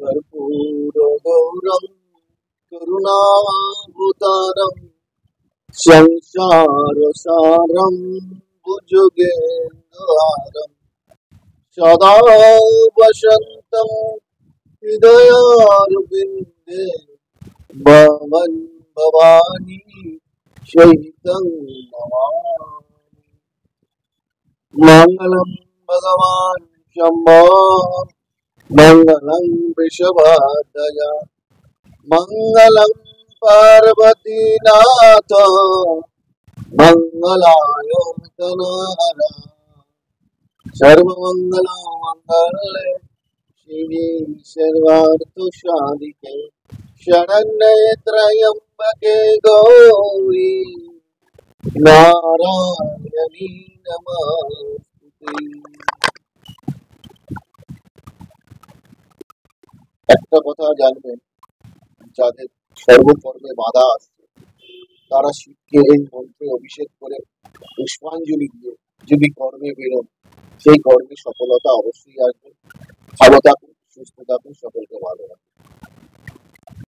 कर्पूरगौरं करुणावतारं संसारसारं भुजगेन्द्रहारं सदा वसन्तं हृदयारविन्दे भवन् भवानी शैतं नमामि। मङ्गलं भगवान् शम्भो मङ्गलं वृषभादय मङ्गलं पार्वतीनाथ मङ्गलाय तनहर सर्वमङ्गलमङ्गले शिवे सर्वार्थसाधिके शरण्ये त्र्यम्बके गौरी नारायणी नमस्ते। একটা কথা জানবেন, যাদের সর্বকর্মে বাধা আসছে তারা শিবকে এই মন্ত্রে অভিষেক করে পুষ্পাঞ্জলি দিয়ে যদি কর্মে বেরোন, সেই কর্মে সফলতা অবশ্যই আসবে। ভালো থাকুন, সুস্থ থাকুন, সকলকে ভালো রাখুন।